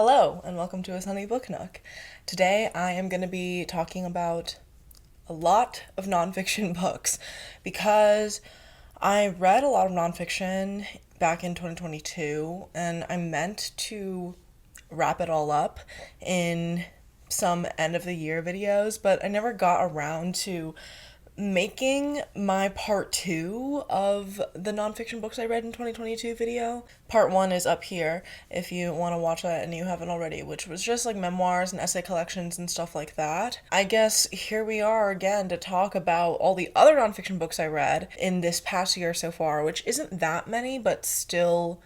Hello, and welcome to a sunny book nook. Today I am going to be talking about a lot of nonfiction books because I read a lot of nonfiction back in 2022, and I meant to wrap it all up in some end of the year videos, but I never got around to making my part two of the nonfiction books I read in 2022 video. Part one is up here if you want to watch that and you haven't already, which was just like memoirs and essay collections and stuff like that. I guess here we are again to talk about all the other nonfiction books I read in this past year so far, which isn't that many, but still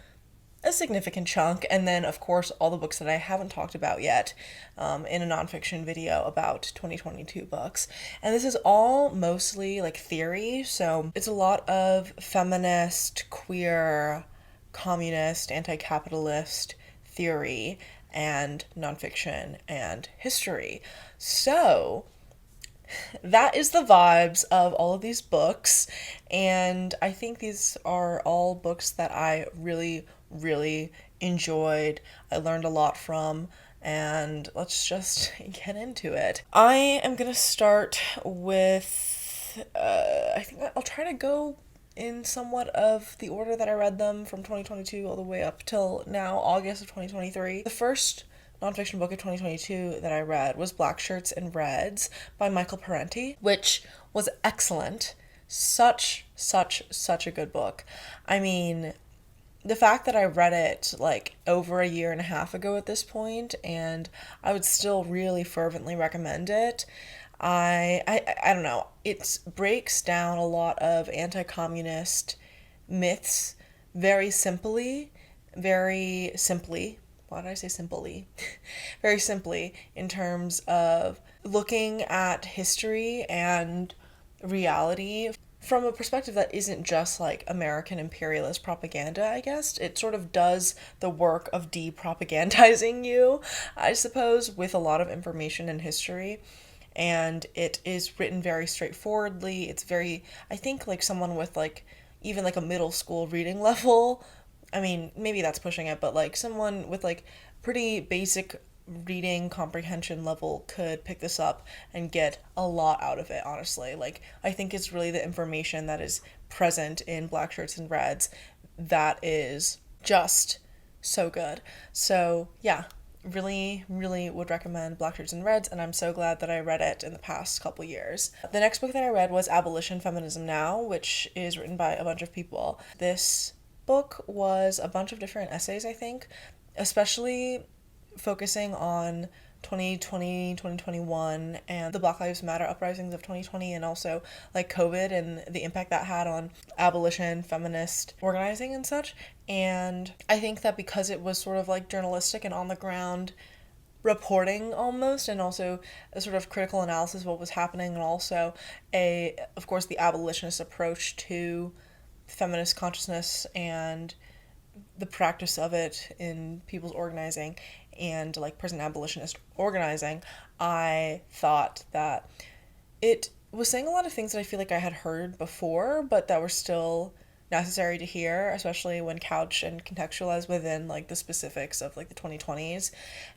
a significant chunk, and then of course all the books that I haven't talked about yet in a nonfiction video about 2022 books. And this is all mostly like theory, so it's a lot of feminist, queer, communist, anti-capitalist theory and nonfiction and history. So that is the vibes of all of these books, and I think these are all books that I really enjoyed. I learned a lot from, and let's just get into it. I am gonna start with I think I'll try to go in somewhat of the order that I read them from 2022 all the way up till now, August of 2023. The first nonfiction book of 2022 that I read was Blackshirts and Reds by Michael Parenti, which was excellent. Such a good book. I mean, the fact that I read it like over a year and a half ago at this point, and I would still really fervently recommend it. I don't know. It breaks down a lot of anti-communist myths very simply. Why did I say simply? Very simply, in terms of looking at history and reality from a perspective that isn't just like American imperialist propaganda, I guess. It sort of does the work of de-propagandizing you, I suppose, with a lot of information and history. And it is written very straightforwardly. It's very, I think, like someone with like even like a middle school reading level. I mean, maybe that's pushing it, but like someone with like pretty basic reading comprehension level could pick this up and get a lot out of it, honestly. Like, I think it's really the information that is present in Blackshirts and Reds that is just so good. So yeah, really would recommend Blackshirts and Reds, and I'm so glad that I read it in the past couple years. The next book that I read was Abolition, Feminism Now, which is written by a bunch of people. This book was a bunch of different essays, I think, especially focusing on 2020, 2021, and the Black Lives Matter uprisings of 2020, and also like COVID and the impact that had on abolition, feminist organizing and such. And I think that because it was sort of like journalistic and on the ground reporting almost, and also a sort of critical analysis of what was happening, and also of course, the abolitionist approach to feminist consciousness and the practice of it in people's organizing and like present abolitionist organizing, I thought that it was saying a lot of things that I feel like I had heard before, but that were still necessary to hear, especially when couched and contextualized within like the specifics of like the 2020s.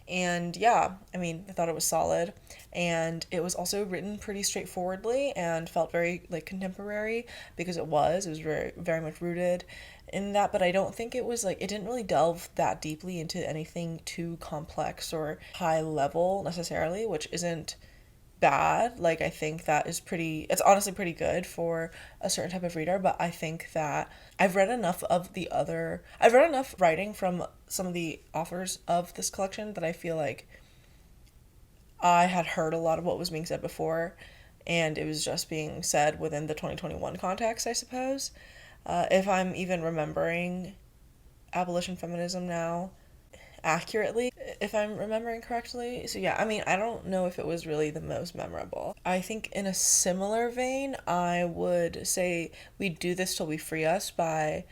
And yeah, I mean, I thought it was solid, and it was also written pretty straightforwardly and felt very like contemporary because it was very much rooted in that. But I don't think it was like, it didn't really delve that deeply into anything too complex or high level necessarily, which isn't bad. Like, I think that is it's honestly pretty good for a certain type of reader. But I think that I've read enough writing from some of the authors of this collection that I feel like I had heard a lot of what was being said before, and it was just being said within the 2021 context, I suppose. If I'm even remembering Abolition Feminism Now accurately, if I'm remembering correctly. So yeah, I mean, I don't know if it was really the most memorable. I think in a similar vein, I would say We Do This Till We Free Us by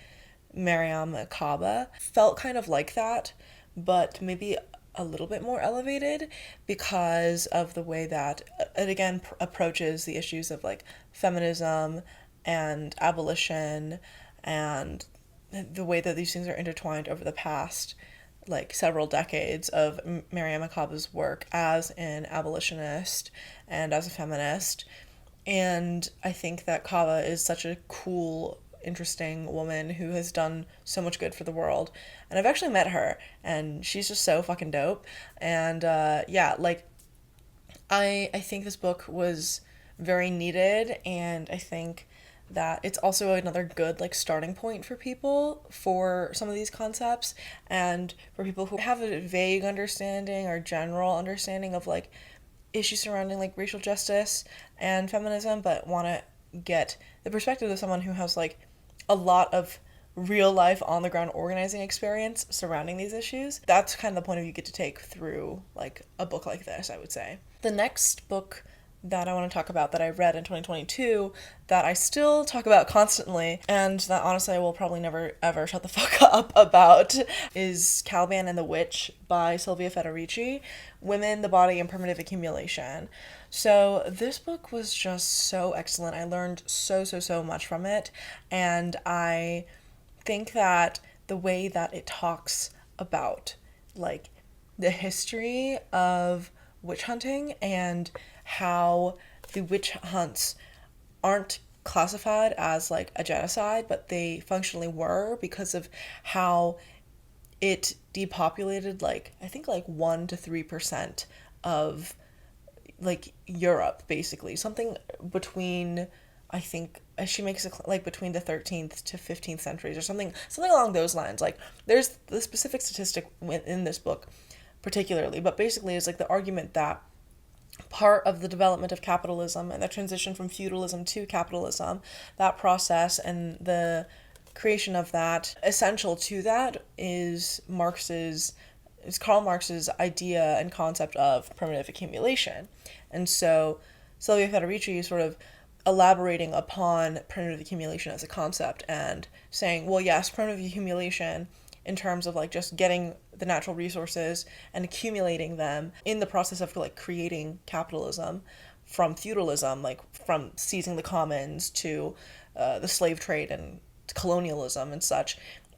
Mariame Kaba felt kind of like that, but maybe a little bit more elevated because of the way that it again approaches the issues of like feminism and abolition and the way that these things are intertwined over the past like several decades of Mariame Kaba's work as an abolitionist and as a feminist. And I think that Kaba is such a cool, interesting woman who has done so much good for the world. And I've actually met her, and she's just so fucking dope. And yeah, like, I think this book was very needed, and I think that it's also another good like starting point for people for some of these concepts, and for people who have a vague understanding or general understanding of like issues surrounding like racial justice and feminism, but want to get the perspective of someone who has like a lot of real life on the ground organizing experience surrounding these issues. That's kind of the point of view you get to take through like a book like this, I would say. The next book that I want to talk about that I read in 2022 that I still talk about constantly, and that honestly I will probably never ever shut the fuck up about, is Caliban and the Witch by Sylvia Federici, Women, the Body, and Primitive Accumulation. So this book was just so excellent. I learned so much from it, and I think that the way that it talks about like the history of witch hunting and how the witch hunts aren't classified as like a genocide, but they functionally were because of how it depopulated like I think like 1 to 3% of like Europe, basically. Something between, I think she makes it like between the 13th to 15th centuries or something along those lines. Like there's the specific statistic in this book particularly, but basically it's like the argument that part of the development of capitalism and the transition from feudalism to capitalism, that process and the creation of that, essential to that is Karl Marx's idea and concept of primitive accumulation. And so Sylvia Federici is sort of elaborating upon primitive accumulation as a concept and saying, well, yes, primitive accumulation in terms of like just getting the natural resources and accumulating them in the process of like creating capitalism from feudalism, like from seizing the commons to the slave trade and colonialism and such,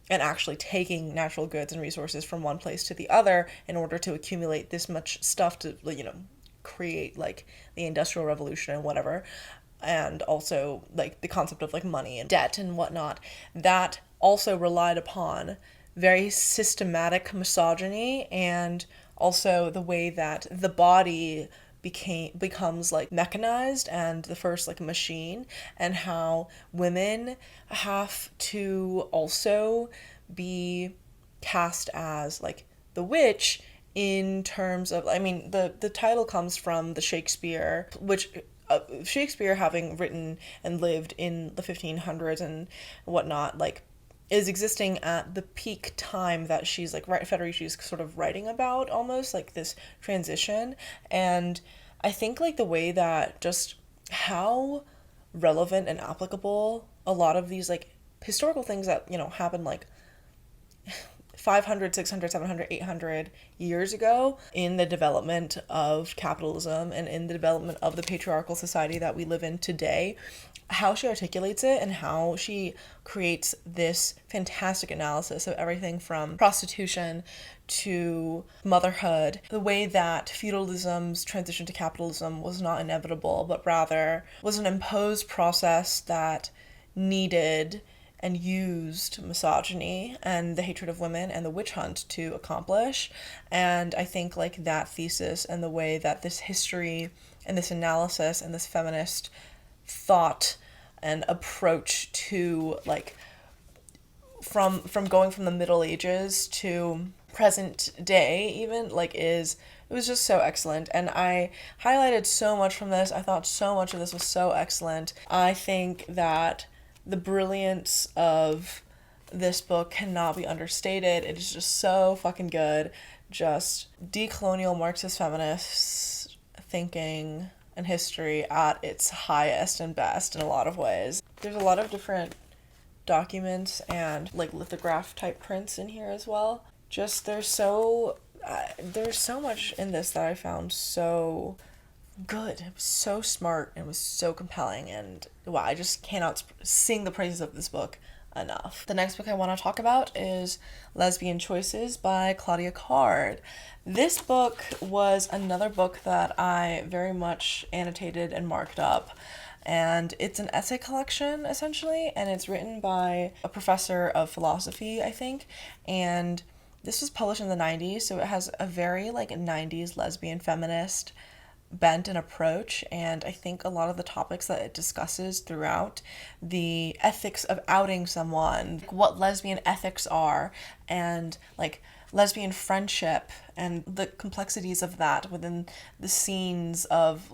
and actually taking natural goods and resources from one place to the other in order to accumulate this much stuff to, you know, create like the Industrial Revolution and whatever. And also like the concept of like money and debt and whatnot, that also relied upon very systematic misogyny, and also the way that the body becomes like mechanized and the first like machine, and how women have to also be cast as like the witch in terms of, I mean, the title comes from the Shakespeare, which Shakespeare, having written and lived in the 1500s and whatnot, like is existing at the peak time that she's like Federici's sort of writing about, almost like this transition. And I think like the way that just how relevant and applicable a lot of these like historical things that, you know, happened like 500, 600, 700, 800 years ago in the development of capitalism and in the development of the patriarchal society that we live in today, how she articulates it and how she creates this fantastic analysis of everything from prostitution to motherhood, the way that feudalism's transition to capitalism was not inevitable, but rather was an imposed process that needed and used misogyny and the hatred of women and the witch hunt to accomplish. And I think like that thesis and the way that this history and this analysis and this feminist thought and approach to like from going from the Middle Ages to present day even, like it was just so excellent. And I highlighted so much from this. I thought so much of this was so excellent. I think that the brilliance of this book cannot be understated. It is just so fucking good. Just decolonial Marxist feminist thinking and history at its highest and best in a lot of ways. There's a lot of different documents and like lithograph type prints in here as well. Just there's so much in this that I found so good. It was so smart and it was so compelling, and wow, I just cannot sing the praises of this book enough. The next book I want to talk about is Lesbian Choices by Claudia Card. This book was another book that I very much annotated and marked up. And it's an essay collection, essentially, and it's written by a professor of philosophy, I think, and this was published in the 90s, so it has a very, 90s lesbian feminist bent and approach, and I think a lot of the topics that it discusses throughout, the ethics of outing someone, what lesbian ethics are, and, lesbian friendship and the complexities of that within the scenes of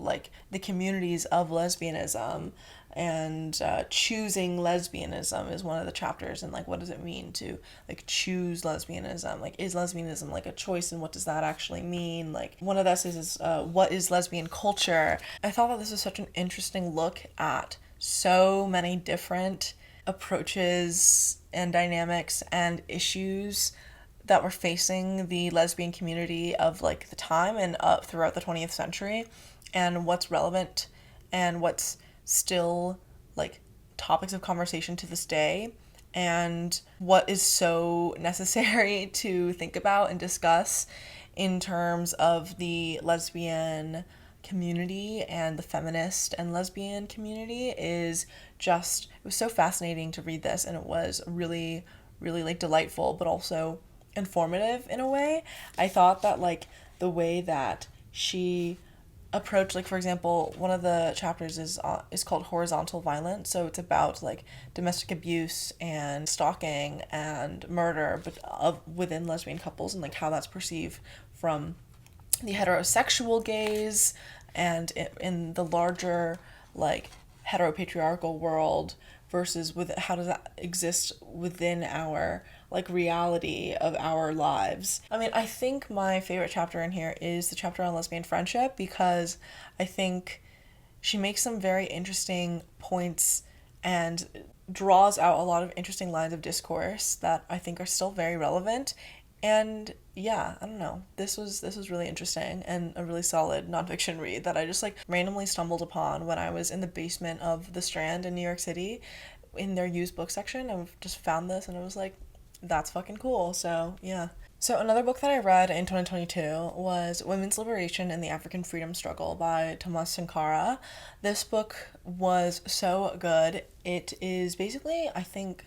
the communities of lesbianism, and choosing lesbianism is one of the chapters, and what does it mean to choose lesbianism, is lesbianism a choice, and what does that actually mean. One of the essays is what is lesbian culture. I thought that this was such an interesting look at so many different approaches and dynamics and issues that were facing the lesbian community of the time and throughout the 20th century, and what's relevant and what's still topics of conversation to this day, and what is so necessary to think about and discuss in terms of the lesbian community and the feminist and lesbian community it was so fascinating to read this, and it was really, really delightful, but also informative in a way. I thought that the way that she approached, for example, one of the chapters is called Horizontal Violence, so it's about domestic abuse and stalking and murder, but within lesbian couples, and how that's perceived from the heterosexual gaze and in the larger heteropatriarchal world versus how does that exist within our reality of our lives. I mean, I think my favorite chapter in here is the chapter on lesbian friendship, because I think she makes some very interesting points and draws out a lot of interesting lines of discourse that I think are still very relevant. And yeah, I don't know. This was really interesting and a really solid nonfiction read that I just randomly stumbled upon when I was in the basement of the Strand in New York City in their used book section, and just found this, and it was that's fucking cool. So yeah. So another book that I read in 2022 was Women's Liberation and the African Freedom Struggle by Thomas Snkara. This book was so good. It is basically, I think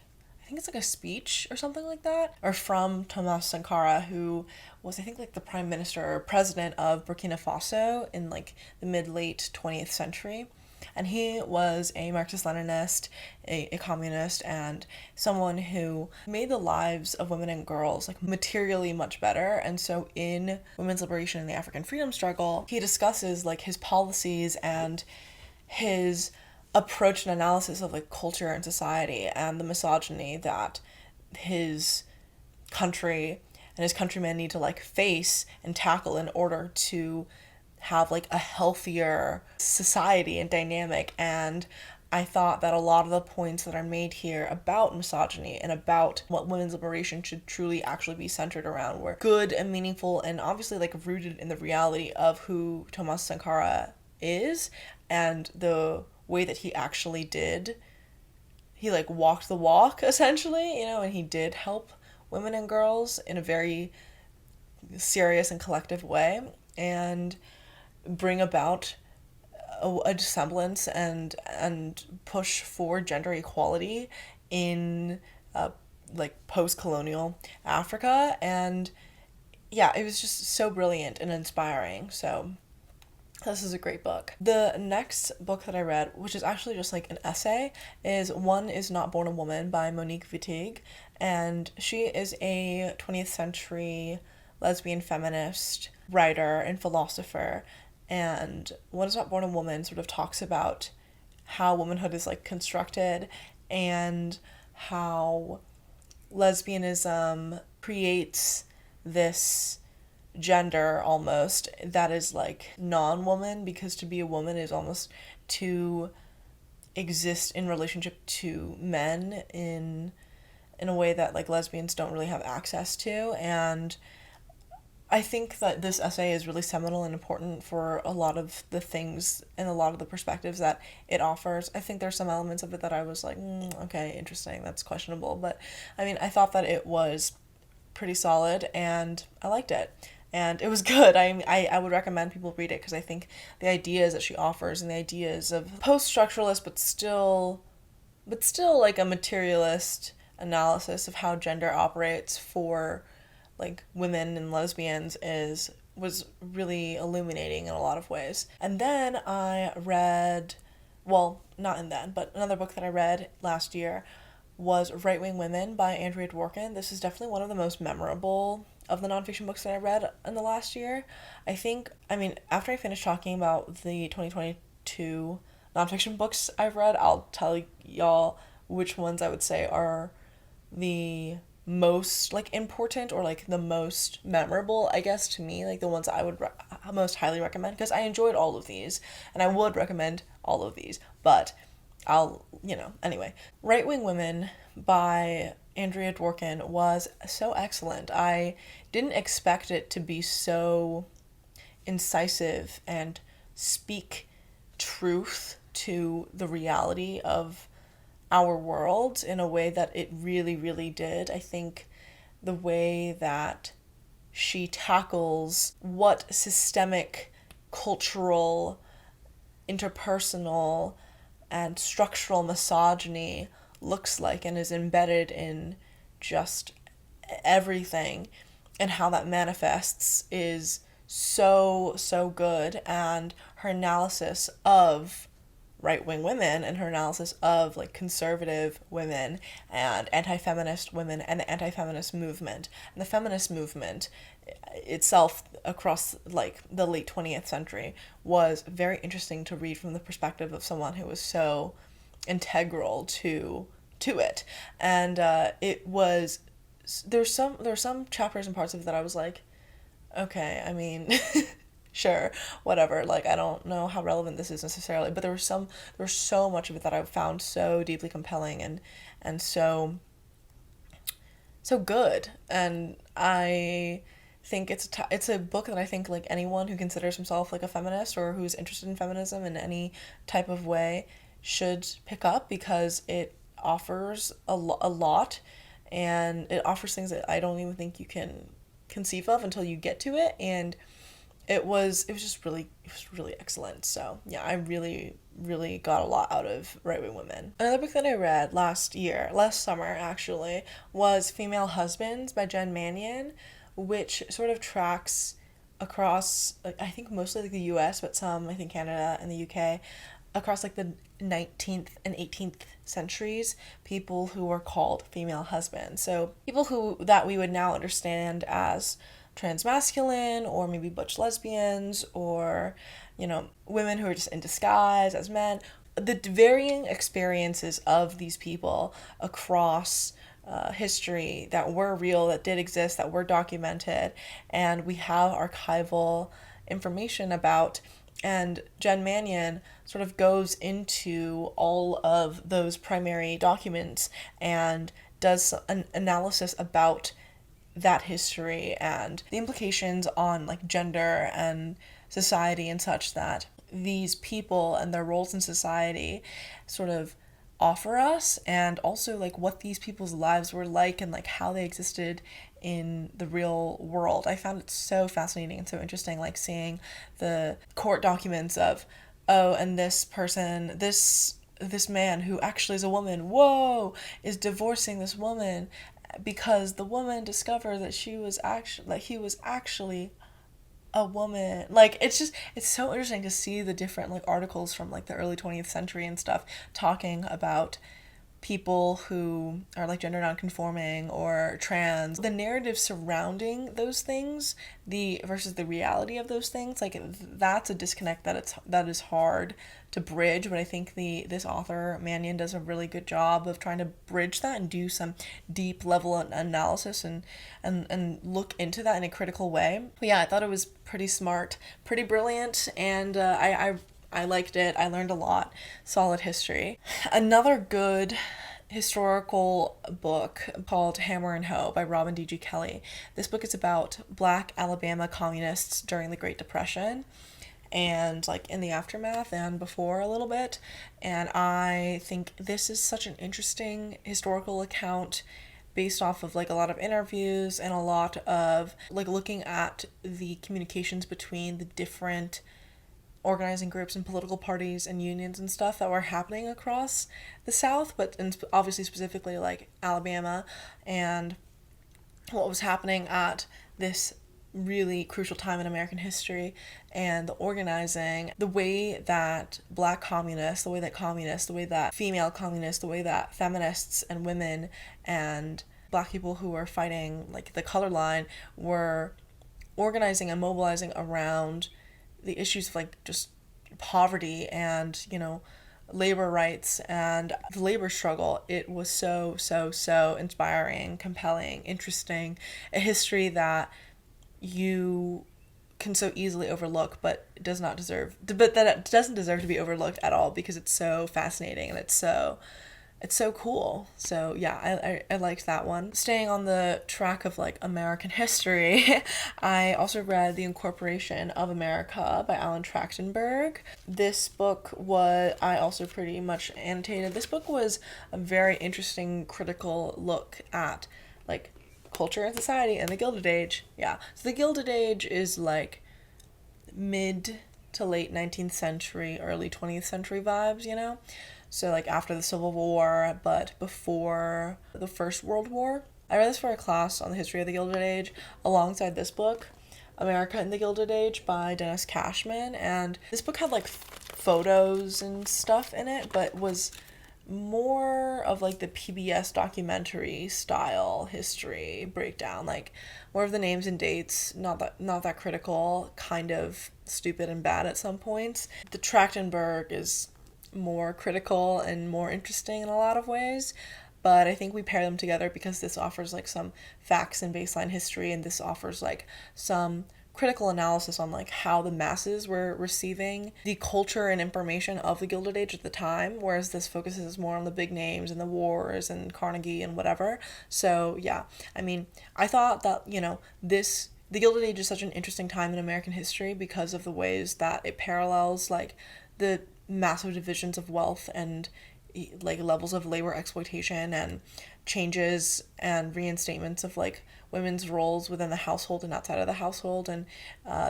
it's a speech or something like that, or from Thomas Sankara, who was, I think, the prime minister or president of Burkina Faso in the mid-late 20th century. And he was a Marxist-Leninist, a communist, and someone who made the lives of women and girls materially much better. And so in Women's Liberation and the African Freedom Struggle, he discusses his policies and his approach and analysis of culture and society, and the misogyny that his country and his countrymen need to face and tackle in order to have a healthier society and dynamic. And I thought that a lot of the points that are made here about misogyny and about what women's liberation should truly actually be centered around were good and meaningful, and obviously rooted in the reality of who Thomas Sankara is and the way that he actually did. He walked the walk, essentially, and he did help women and girls in a very serious and collective way, and bring about a semblance and push for gender equality in post-colonial Africa. And yeah, it was just so brilliant and inspiring. So this is a great book. The next book that I read, which is actually just an essay, is One Is Not Born a Woman by Monique Wittig, and she is a 20th century lesbian feminist writer and philosopher. And One Is Not Born a Woman sort of talks about how womanhood is constructed, and how lesbianism creates this gender almost that is non-woman, because to be a woman is almost to exist in relationship to men in a way that lesbians don't really have access to. And I think that this essay is really seminal and important for a lot of the things and a lot of the perspectives that it offers. I think there's some elements of it that I was like, okay, interesting, that's questionable. But I mean, I thought that it was pretty solid and I liked it. And it was good. I would recommend people read it because I think the ideas that she offers and the ideas of post-structuralist but still like a materialist analysis of how gender operates for like women and lesbians was really illuminating in a lot of ways. And then I read, well, not in then, but another book that I read last year was Right Wing Women by Andrea Dworkin. This is definitely one of the most memorable of the nonfiction books that I read in the last year. I mean, after I finish talking about the 2022 nonfiction books I've read, I'll tell y'all which ones I would say are the most like important or like the most memorable, I guess, to me, like the ones I would most highly recommend, because I enjoyed all of these and I would recommend all of these, but anyway. Right Wing Women by Andrea Dworkin was so excellent. I didn't expect it to be so incisive and speak truth to the reality of our world in a way that it really, really did. I think the way that she tackles what systemic, cultural, interpersonal, and structural misogyny looks like and is embedded in just everything and how that manifests is so, so good. And her analysis of right-wing women and her analysis of like conservative women and anti-feminist women and the anti-feminist movement and the feminist movement itself across like the late 20th century was very interesting to read from the perspective of someone who was so integral to it. And there's some chapters and parts of it that I was like, okay, I mean sure, whatever, like I don't know how relevant this is necessarily, but there was so much of it that I found so deeply compelling and so good. And I think it's a book that I think like anyone who considers himself like a feminist or who's interested in feminism in any type of way should pick up, because it offers a lot, and it offers things that I don't even think you can conceive of until you get to it. And it was really excellent. So yeah, I really, really got a lot out of Right Wing Women. Another book that I read last summer actually, was Female Husbands by Jen Manion, which sort of tracks across, I think mostly like the US, but some, I think Canada and the UK, across like the 19th and 18th centuries, people who were called female husbands. So people that we would now understand as transmasculine, or maybe butch lesbians, or women who are just in disguise as men. The varying experiences of these people across history that were real, that did exist, that were documented, and we have archival information about. And Jen Manion sort of goes into all of those primary documents and does an analysis about that history and the implications on like gender and society and such that these people and their roles in society sort of offer us, and also like what these people's lives were like and like how they existed in the real world. I found it so fascinating and so interesting, like seeing the court documents of, oh, and this person, this man who actually is a woman, whoa, is divorcing this woman because the woman discovered that he was actually a woman. Like it's so interesting to see the different like articles from like the early 20th century and stuff talking about people who are like gender nonconforming or trans, the narrative surrounding those things, versus the reality of those things, like that's a disconnect that is hard to bridge. But I think this author Manion does a really good job of trying to bridge that and do some deep level analysis and look into that in a critical way. But yeah, I thought it was pretty smart, pretty brilliant, and I liked it. I learned a lot. Solid history. Another good historical book called Hammer and Hoe by Robin DG Kelley. This book is about Black Alabama communists during the Great Depression and like in the aftermath and before a little bit. And I think this is such an interesting historical account based off of like a lot of interviews and a lot of like looking at the communications between the different organizing groups and political parties and unions and stuff that were happening across the South, but obviously specifically like Alabama, and what was happening at this really crucial time in American history, and the organizing, the way that Black communists, the way that communists, the way that female communists, the way that feminists and women and Black people who were fighting like the color line were organizing and mobilizing around the issues of like just poverty and, you know, labor rights and the labor struggle. It was so inspiring, compelling, interesting, a history that you can so easily overlook, but it doesn't deserve to be overlooked at all, because it's so fascinating and it's so cool. So yeah, I liked that one. Staying on the track of like American history, I also read The Incorporation of America by Alan Trachtenberg. This book I also pretty much annotated. This book was a very interesting critical look at like culture and society and the Gilded Age. Yeah, so the Gilded Age is like mid to late 19th century, early 20th century vibes, you know? So like after the Civil War, but before the First World War. I read this for a class on the history of the Gilded Age alongside this book, America in the Gilded Age by Dennis Cashman. And this book had like photos and stuff in it, but was more of like the PBS documentary style history breakdown, like more of the names and dates, not that critical, kind of stupid and bad at some points. The Trachtenberg is more critical and more interesting in a lot of ways, but I think we pair them together because this offers like some facts and baseline history, and this offers like some critical analysis on like how the masses were receiving the culture and information of the Gilded Age at the time, whereas this focuses more on the big names and the wars and Carnegie and whatever. So yeah, I mean, I thought that, you know, the Gilded Age is such an interesting time in American history because of the ways that it parallels like the massive divisions of wealth and like levels of labor exploitation and changes and reinstatements of like women's roles within the household and outside of the household, and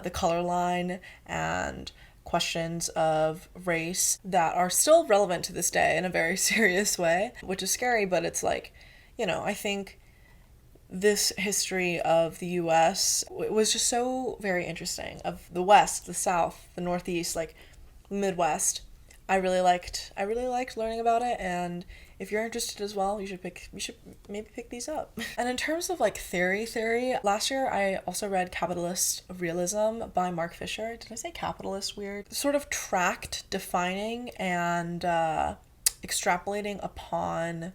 the color line and questions of race that are still relevant to this day in a very serious way, which is scary, but it's like, you know, I think this history of the US was just so very interesting, of the West, the South, the Northeast, like Midwest. I really liked learning about it, and if you're interested as well, you should maybe pick these up. And in terms of like theory, last year I also read Capitalist Realism by Mark Fisher. Did I say capitalist weird? Sort of tracked, defining, and extrapolating upon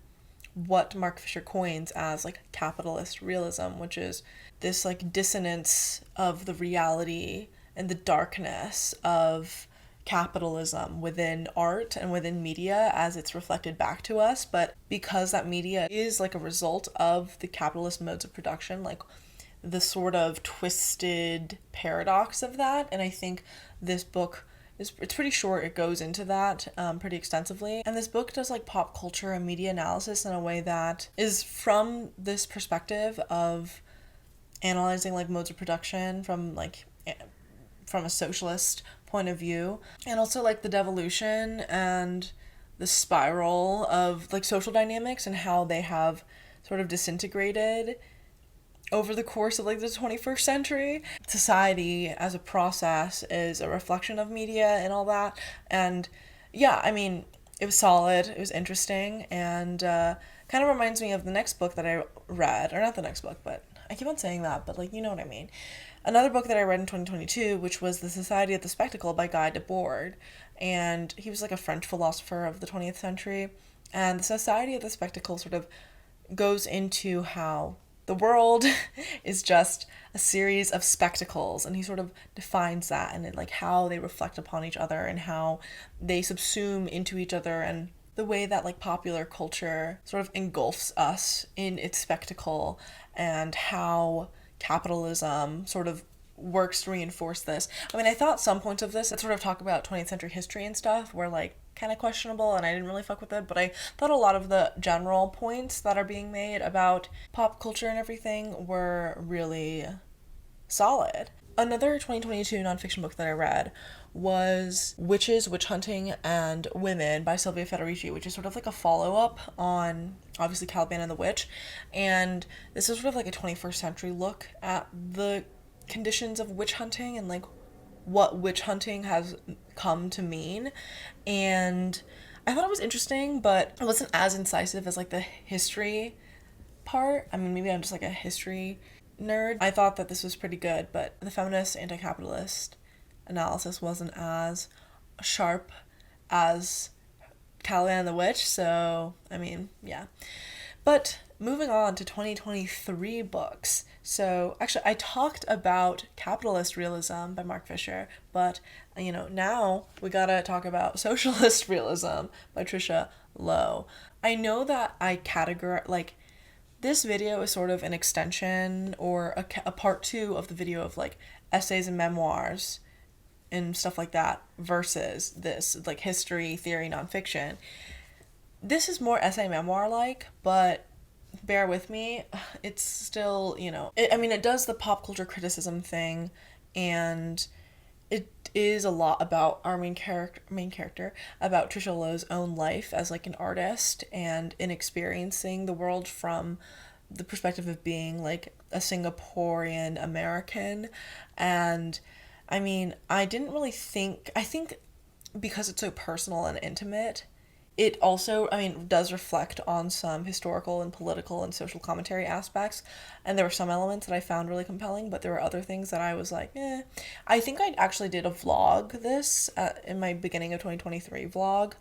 what Mark Fisher coins as like capitalist realism, which is this like dissonance of the reality and the darkness of capitalism within art and within media as it's reflected back to us, but because that media is like a result of the capitalist modes of production, like the sort of twisted paradox of that. And I think this book it's pretty short, it goes into that pretty extensively, and this book does like pop culture and media analysis in a way that is from this perspective of analyzing like modes of production from a socialist point of view, and also like the devolution and the spiral of like social dynamics and how they have sort of disintegrated over the course of like the 21st century. Society as a process is a reflection of media and all that. And yeah, I mean, it was solid, it was interesting, and kind of reminds me of the next book that I read, or not the next book, but I keep on saying that, but like, you know what I mean. Another book that I read in 2022, which was The Society of the Spectacle by Guy Debord, and he was like a French philosopher of the 20th century, and The Society of the Spectacle sort of goes into how the world is just a series of spectacles, and he sort of defines that, and like how they reflect upon each other and how they subsume into each other and the way that like popular culture sort of engulfs us in its spectacle, and how capitalism sort of works to reinforce this. I mean, I thought some points of this that sort of talk about 20th century history and stuff were like kind of questionable, and I didn't really fuck with it, but I thought a lot of the general points that are being made about pop culture and everything were really solid. Another 2022 nonfiction book that I read was Witches, Witch Hunting, and Women by Sylvia Federici, which is sort of like a follow-up on, obviously, Caliban and the Witch. And this is sort of like a 21st century look at the conditions of witch hunting and like what witch hunting has come to mean. And I thought it was interesting, but it wasn't as incisive as like the history part. I mean, maybe I'm just like a history nerd. I thought that this was pretty good, but the feminist anti-capitalist analysis wasn't as sharp as Caliban and the Witch, so I mean, yeah. But moving on to 2023 books. So actually I talked about Capitalist Realism by Mark Fisher, but now we gotta talk about Socialist Realism by Trisha Low. I know that I categorize, like, this video is sort of an extension or a part 2 of the video of like essays and memoirs and stuff like that versus this like history, theory, nonfiction. This is more essay memoir like, but bear with me, it's still, it does the pop culture criticism thing, and it is a lot about our main character, about Trisha Low's own life as like an artist and in experiencing the world from the perspective of being like a Singaporean American. And I mean, I think because it's so personal and intimate, it also, does reflect on some historical and political and social commentary aspects, and there were some elements that I found really compelling, but there were other things that I was like, eh. I think I actually did a vlog this in my beginning of 2023 vlog,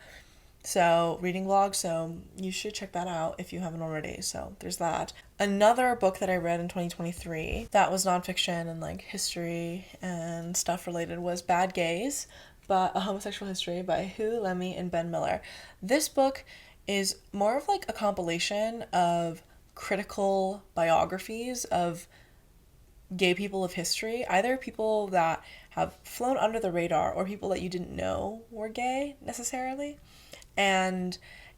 so reading vlog, so you should check that out if you haven't already, so there's that. Another book that I read in 2023 that was nonfiction and like history and stuff related was Bad Gays, but A Homosexual History by Hu Lemmy and Ben Miller. This book is more of like a compilation of critical biographies of gay people of history, either people that have flown under the radar or people that you didn't know were gay necessarily. And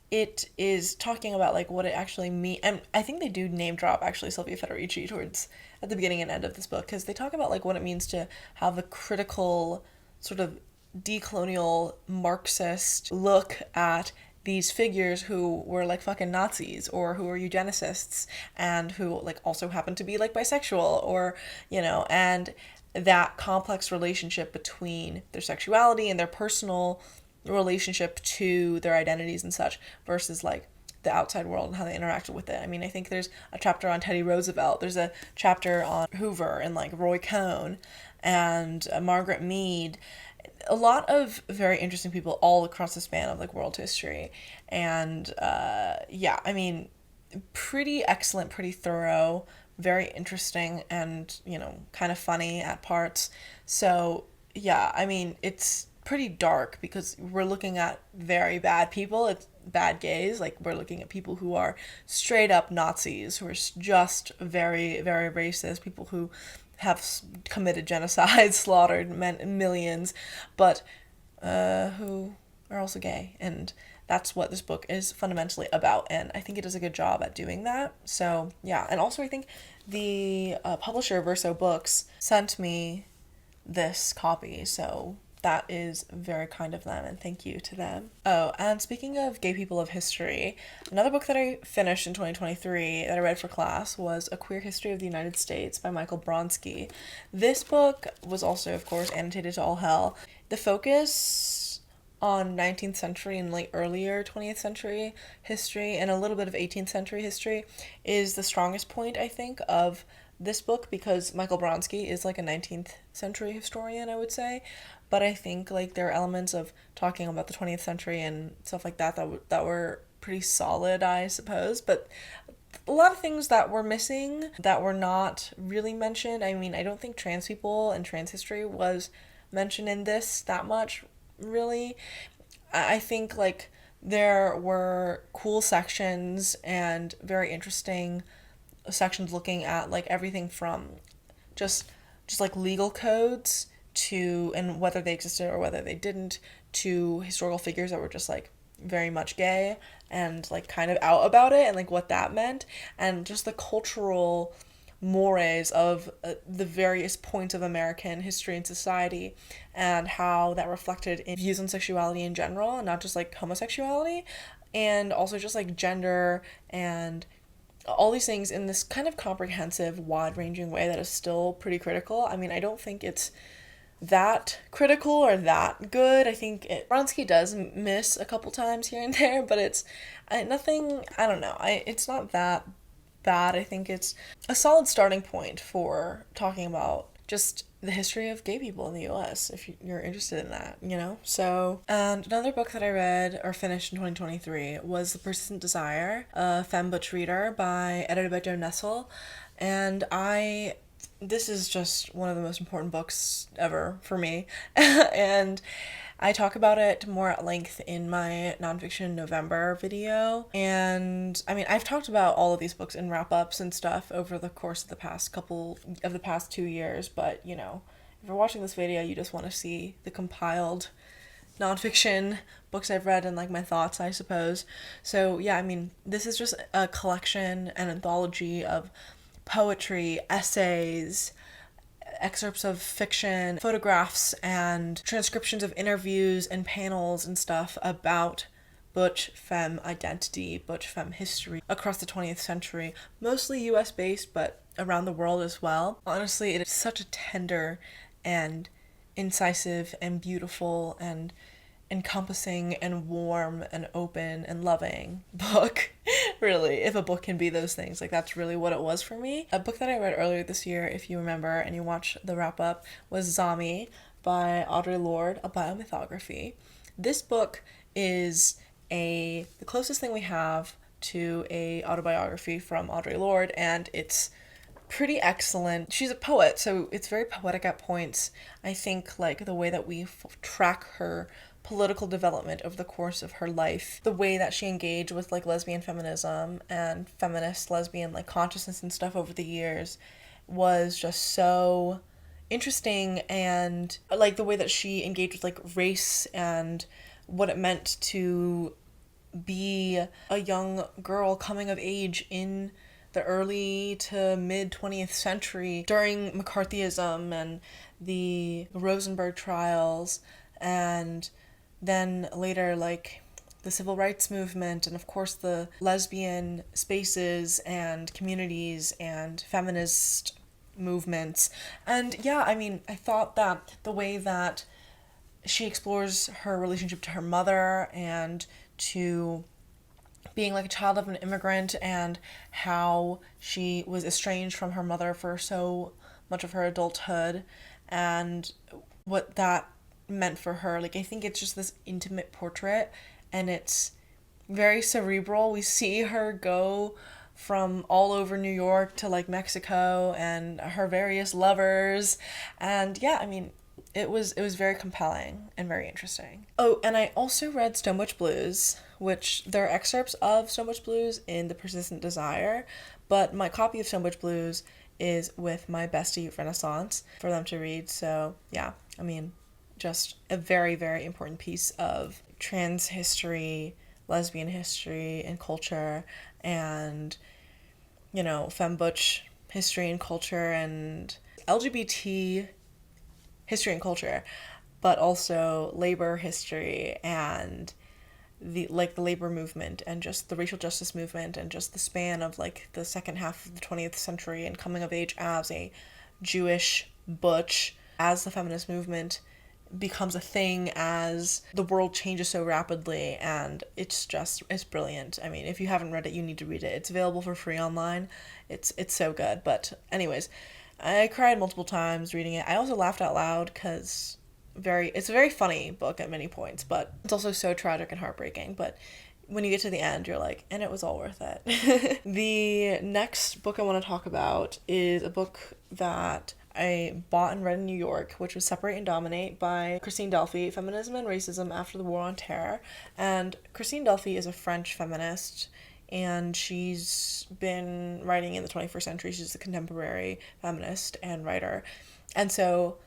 it is talking about like what it actually means, and I think they do name drop actually Sylvia Federici towards at the beginning and end of this book, because they talk about like what it means to have a critical sort of decolonial Marxist look at these figures who were like fucking Nazis or who were eugenicists and who like also happen to be like bisexual or and that complex relationship between their sexuality and their personal relationship to their identities and such versus like the outside world and how they interacted with it. I mean, I think there's a chapter on Teddy Roosevelt, there's a chapter on Hoover and like Roy Cohn and Margaret Mead, a lot of very interesting people all across the span of like world history. And pretty excellent, pretty thorough, very interesting, and kind of funny at parts. So yeah, it's pretty dark because we're looking at very bad people. It's bad gays, like we're looking at people who are straight up Nazis, who are just very, very racist, people who have committed genocide, slaughtered millions, but who are also gay. And that's what this book is fundamentally about, and I think it does a good job at doing that. So yeah, and also I think the publisher Verso Books sent me this copy, so that is very kind of them, and thank you to them. Oh, and speaking of gay people of history, another book that I finished in 2023 that I read for class was A Queer History of the United States by Michael Bronski. This book was also, of course, annotated to all hell. The focus on 19th century and like earlier 20th century history and a little bit of 18th century history is the strongest point, I think, of this book, because Michael Bronski is like a 19th century historian, I would say. But I think like there are elements of talking about the 20th century and stuff like that that were pretty solid, I suppose. But a lot of things that were missing, that were not really mentioned. I mean, I don't think trans people and trans history was mentioned in this that much, really. I think like there were cool sections and very interesting sections looking at like everything from just like legal codes to, and whether they existed or whether they didn't, to historical figures that were just like very much gay and like kind of out about it and like what that meant, and just the cultural mores of the various points of American history and society, and how that reflected in views on sexuality in general, and not just like homosexuality, and also just like gender and all these things in this kind of comprehensive, wide-ranging way that is still pretty critical. I mean, I don't think it's that critical or that good. I think Vronsky does miss a couple times here and there, but it's nothing, I don't know, it's not that bad. I think it's a solid starting point for talking about just the history of gay people in the US, if you're interested in that, you know? So, and another book that I read or finished in 2023 was The Persistent Desire, a femme butch reader edited by Joe Nessel. And this is just one of the most important books ever for me. And I talk about it more at length in my nonfiction November video. And I mean, I've talked about all of these books in wrap-ups and stuff over the course of the past 2 years, but you know, if you're watching this video, you just want to see the compiled nonfiction books I've read and like my thoughts, I suppose. So yeah, I mean, this is just a collection, an anthology of poetry, essays, excerpts of fiction, photographs, and transcriptions of interviews and panels and stuff about butch femme identity, butch femme history across the 20th century, mostly US based, but around the world as well. Honestly, it is such a tender and incisive and beautiful and encompassing and warm and open and loving book. Really, if a book can be those things, like that's really what it was for me. A book that I read earlier this year, if you remember and you watch the wrap up, was Zami by Audre Lorde, a biomythography. This book is the closest thing we have to a autobiography from Audre Lorde, and it's pretty excellent. She's a poet, so it's very poetic at points. I think like the way that we track her political development over the course of her life, the way that she engaged with like lesbian feminism and feminist lesbian like consciousness and stuff over the years was just so interesting, and like the way that she engaged with like race and what it meant to be a young girl coming of age in the early to mid 20th century during McCarthyism and the Rosenberg trials, and then later like the civil rights movement, and of course the lesbian spaces and communities and feminist movements. And yeah, I mean, I thought that the way that she explores her relationship to her mother and to being like a child of an immigrant, and how she was estranged from her mother for so much of her adulthood, and what that meant for her. Like, I think it's just this intimate portrait, and it's very cerebral. We see her go from all over New York to like Mexico and her various lovers, and yeah, I mean, it was very compelling and very interesting. Oh, and I also read Stone Butch Blues, which there are excerpts of Stone Butch Blues in The Persistent Desire, but my copy of Stone Butch Blues is with my bestie Renaissance for them to read. So yeah, I mean, just a very, very important piece of trans history, lesbian history and culture, and, you know, femme butch history and culture, and LGBT history and culture, but also labor history and the labor movement and just the racial justice movement, and just the span of like the second half of the 20th century and coming of age as a Jewish butch, as the feminist movement becomes a thing, as the world changes so rapidly. And it's brilliant. I mean, if you haven't read it, you need to read it. It's available for free online. It's so good. But anyways, I cried multiple times reading it. I also laughed out loud because it's a very funny book at many points, but it's also so tragic and heartbreaking. But when you get to the end, you're like, and it was all worth it. The next book I want to talk about is a book that I bought and read in New York, which was Separate and Dominate by Christine Delphi, Feminism and Racism After the War on Terror. And Christine Delphi is a French feminist, and she's been writing in the 21st century. She's a contemporary feminist and writer. And so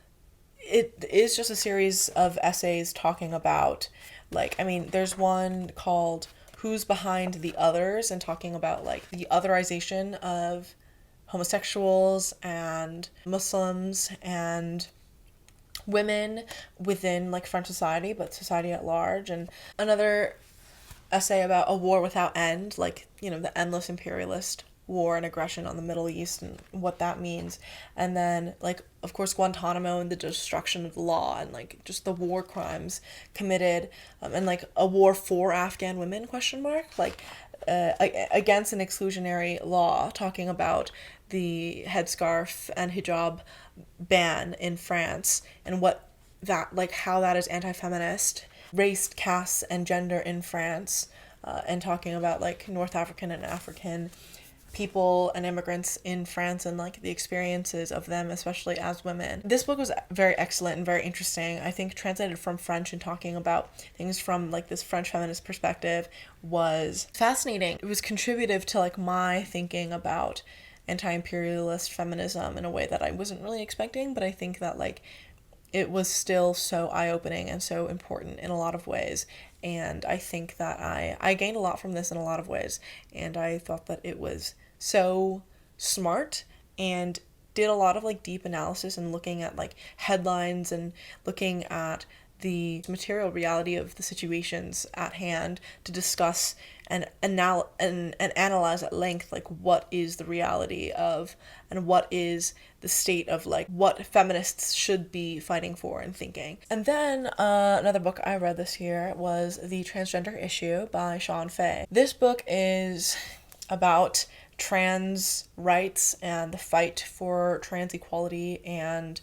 it is just a series of essays talking about, like, I mean, there's one called Who's Behind the Others, and talking about, like, the otherization of homosexuals and Muslims and women within, like, French society, but society at large. And another essay about a war without end, like, you know, the endless imperialist war and aggression on the Middle East and what that means. And then, like, of course, Guantanamo and the destruction of the law, and, like, just the war crimes committed, and, like, a war for Afghan women, question mark, like, against an exclusionary law, talking about the headscarf and hijab ban in France, and what that, like, how that is anti-feminist, race, caste, and gender in France, and talking about, like, North African and African people and immigrants in France, and, like, the experiences of them, especially as women. This book was very excellent and very interesting. I think translated from French and talking about things from, like, this French feminist perspective was fascinating. It was contributive to, like, my thinking about anti-imperialist feminism in a way that I wasn't really expecting, but I think that, like, it was still so eye-opening and so important in a lot of ways. And I think that I gained a lot from this in a lot of ways. And I thought that it was so smart and did a lot of, like, deep analysis and looking at, like, headlines and looking at the material reality of the situations at hand to discuss and analyze at length, like, what is the reality of, and what is the state of, like, what feminists should be fighting for and thinking. And then another book I read this year was The Transgender Issue by Shawn Fay. This book is about trans rights and the fight for trans equality and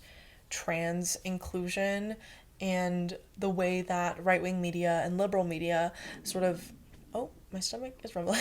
trans inclusion, and the way that right-wing media and liberal media sort of, oh, my stomach is rumbling,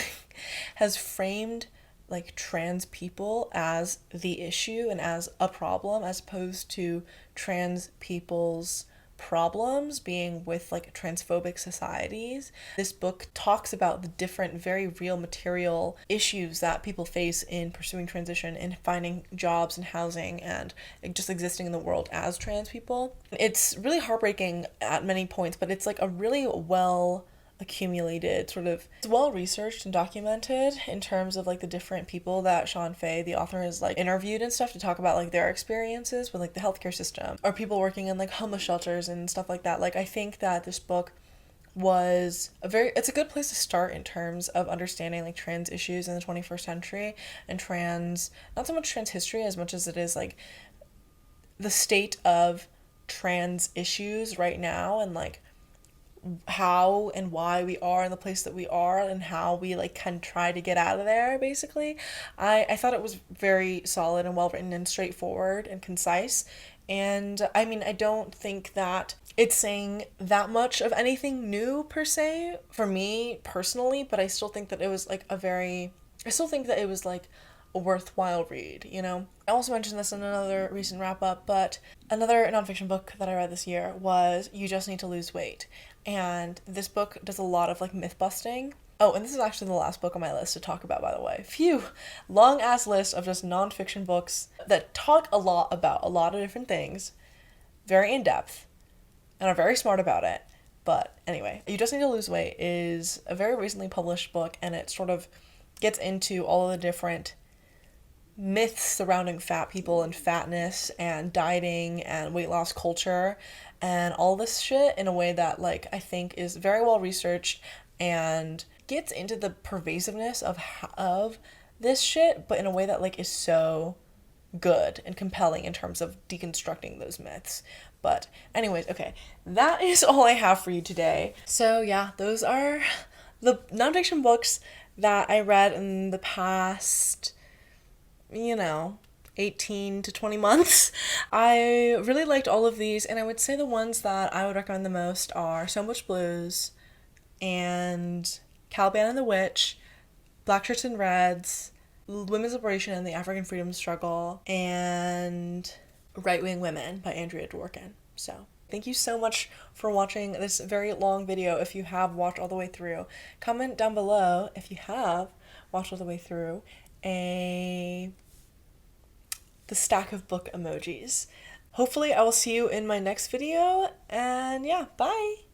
has framed, like, trans people as the issue and as a problem, as opposed to trans people's problems being with, like, transphobic societies. This book talks about the different, very real material issues that people face in pursuing transition, in finding jobs and housing, and just existing in the world as trans people. It's really heartbreaking at many points, but it's, like, a really well accumulated, sort of, it's well researched and documented in terms of, like, the different people that Shawn Fay, the author, has, like, interviewed and stuff to talk about, like, their experiences with, like, the healthcare system, or people working in, like, homeless shelters and stuff like that. Like, I think that this book was it's a good place to start in terms of understanding, like, trans issues in the 21st century, and not so much trans history as much as it is, like, the state of trans issues right now, and, like, how and why we are in the place that we are, and how we, like, can try to get out of there, basically. I thought it was very solid and well written and straightforward and concise. And I mean, I don't think that it's saying that much of anything new per se for me personally, but I still think that it was, like, a worthwhile read, you know? I also mentioned this in another recent wrap-up, but another nonfiction book that I read this year was You Just Need to Lose Weight. And this book does a lot of, like, myth-busting. Oh, and this is actually the last book on my list to talk about, by the way. Phew! Long-ass list of just nonfiction books that talk a lot about a lot of different things, very in-depth, and are very smart about it. But anyway, You Just Need to Lose Weight is a very recently published book, and it sort of gets into all of the different myths surrounding fat people and fatness and dieting and weight loss culture and all this shit in a way that, like, I think is very well researched and gets into the pervasiveness of this shit, but in a way that, like, is so good and compelling in terms of deconstructing those myths. But anyways, okay, that is all I have for you today. So yeah, those are the nonfiction books that I read in the past, 18 to 20 months. I really liked all of these, and I would say the ones that I would recommend the most are So Much Blues and Caliban and the Witch, Blackshirts and Reds, Women's Liberation and the African Freedom Struggle, and Right-Wing Women by Andrea Dworkin. So thank you so much for watching this very long video. If you have watched all the way through, comment down below if you have watched all the way through the stack of book emojis. Hopefully I will see you in my next video, and yeah, bye!